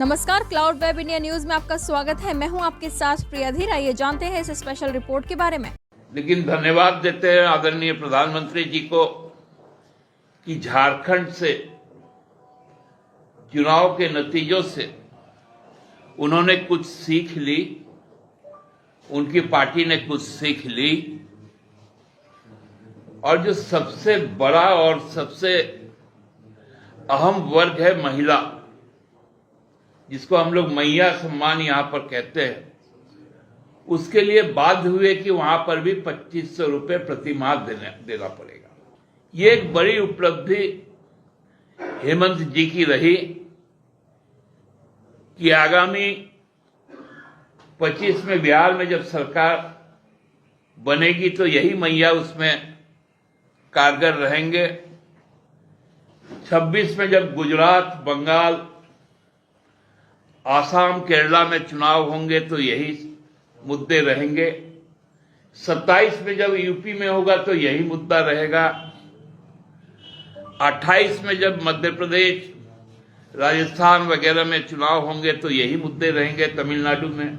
नमस्कार, cloud web India news में आपका स्वागत है। मैं हूं आपके साथ प्रिया धीर। आइए जानते हैं इस स्पेशल रिपोर्ट के बारे में। लेकिन धन्यवाद देते हैं आदरणीय प्रधानमंत्री जी को कि झारखंड से चुनाव के नतीजों से उन्होंने कुछ सीख ली, उनकी पार्टी ने कुछ सीख ली और जो सबसे बड़ा और सबसे अहम वर्ग है महिला, जिसको हम लोग मैया सम्मान यहां पर कहते हैं, उसके लिए बाध्य हुए कि वहां पर भी 2500 रुपए प्रति माह देना पड़ेगा। ये एक बड़ी उपलब्धि हेमंत जी की रही कि आगामी 25 में बिहार में जब सरकार बनेगी तो यही मैया उसमें कारगर रहेंगे। 26 में जब गुजरात, बंगाल, आसाम, केरला में चुनाव होंगे तो यही मुद्दे रहेंगे। 27 में जब यूपी में होगा तो यही मुद्दा रहेगा। 28 में जब मध्य प्रदेश, राजस्थान वगैरह में चुनाव होंगे तो यही मुद्दे रहेंगे, तमिलनाडु में।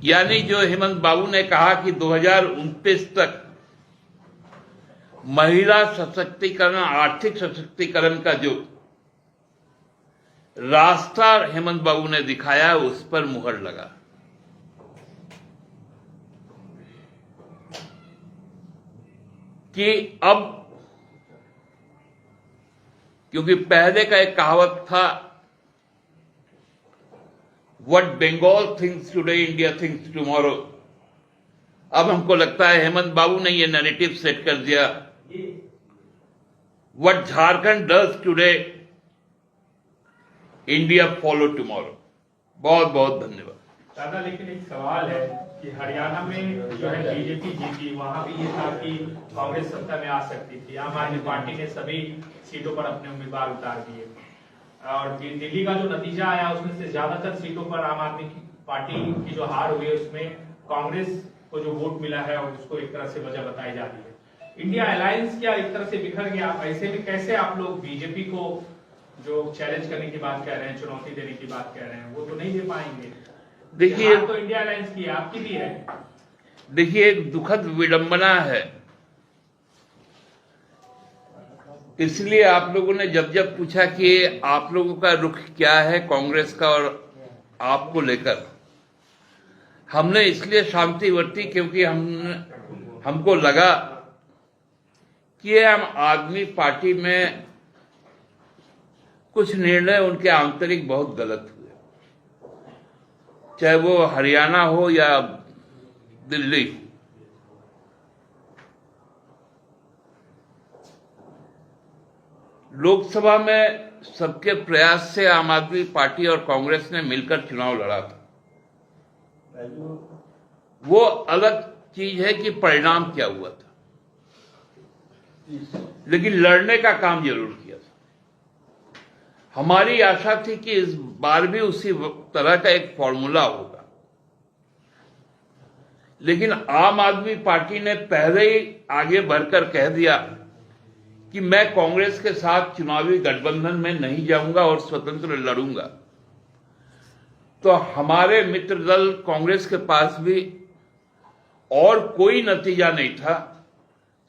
यानी जो हेमंत बाबू ने कहा कि 2029 तक महिला सशक्तिकरण, आर्थिक सशक्तिकरण का जो रास्ता हेमंत बाबू ने दिखाया, उस पर मुहर लगा। कि अब, क्योंकि पहले का एक कहावत था, what Bengal thinks today India thinks tomorrow. अब हमको लगता है हेमंत बाबू ने यह नैरेटिव सेट कर दिया, what Jharkhand does today India follow tomorrow. बहुत बहुत धन्यवाद। दादा, लेकिन एक सवाल है कि हरियाणा में जो है बीजेपी जीती, वहां भी ये था कि कांग्रेस सत्ता में आ सकती थी। आम आदमी पार्टी ने सभी सीटों पर अपने उम्मीदवार उतार दिए और दिल्ली का जो नतीजा आया उसमें से ज्यादातर सीटों पर आम आदमी की पार्टी की जो हार हुई है उसमें कांग्रेस को जो वोट मिला है और उसको एक तरह से वजह बताई जा रही है। इंडिया अलायंस क्या एक तरह से बिखर गया? ऐसे में कैसे आप लोग बीजेपी को जो चैलेंज करने की बात कह रहे हैं, चुनौती देने की बात कह रहे हैं, वो तो नहीं दे पाएंगे? देखिए, तो इंडिया अलायंस की आपकी भी है। देखिए, एक दुखद विडंबना है। इसलिए आप लोगों ने जब जब पूछा कि आप लोगों का रुख क्या है कांग्रेस का और आपको लेकर, हमने इसलिए शांति बरती क्योंकि हमको लगा कि आम आदमी पार्टी में कुछ निर्णय उनके आंतरिक बहुत गलत हुए, चाहे वो हरियाणा हो या दिल्ली। लोकसभा में सबके प्रयास से आम आदमी पार्टी और कांग्रेस ने मिलकर चुनाव लड़ा था। वो अलग चीज है कि परिणाम क्या हुआ था, लेकिन लड़ने का काम जरूर किया था। हमारी आशा थी कि इस बार भी उसी तरह का एक फॉर्मूला होगा, लेकिन आम आदमी पार्टी ने पहले ही आगे बढ़कर कह दिया कि मैं कांग्रेस के साथ चुनावी गठबंधन में नहीं जाऊंगा और स्वतंत्र लड़ूंगा। तो हमारे मित्र दल कांग्रेस के पास भी और कोई नतीजा नहीं था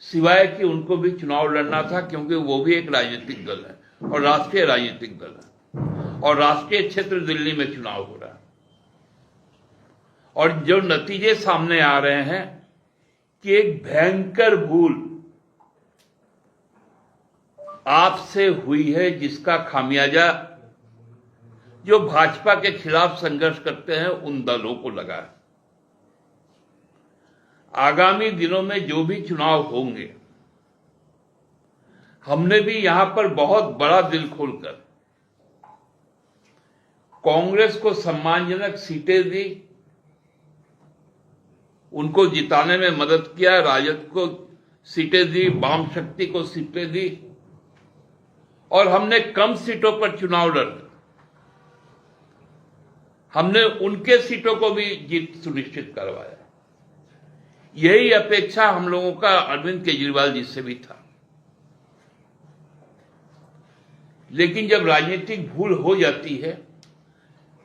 सिवाय कि उनको भी चुनाव लड़ना था, क्योंकि वो भी एक राजनीतिक दल है और राष्ट्रीय राजनीतिक दल है और राष्ट्रीय क्षेत्र दिल्ली में चुनाव हो रहा है। और जो नतीजे सामने आ रहे हैं कि एक भयंकर भूल आपसे हुई है, जिसका खामियाजा जो भाजपा के खिलाफ संघर्ष करते हैं उन दलों को लगा है। आगामी दिनों में जो भी चुनाव होंगे, हमने भी यहां पर बहुत बड़ा दिल खोलकर कांग्रेस को सम्मानजनक सीटें दी, उनको जिताने में मदद किया, राजद को सीटें दी, वाम शक्ति को सीटें दी और हमने कम सीटों पर चुनाव लड़ा। हमने उनके सीटों को भी जीत सुनिश्चित करवाया। यही अपेक्षा हम लोगों का अरविंद केजरीवाल जी से भी था। लेकिन जब राजनीतिक भूल हो जाती है,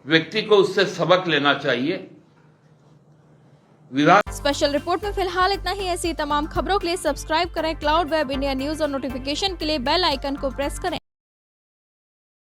व्यक्ति को उससे सबक लेना चाहिए। स्पेशल रिपोर्ट में फिलहाल इतना ही। ऐसी तमाम खबरों के लिए सब्सक्राइब करें क्लाउड वेब इंडिया न्यूज और नोटिफिकेशन के लिए बेल आइकन को प्रेस करें।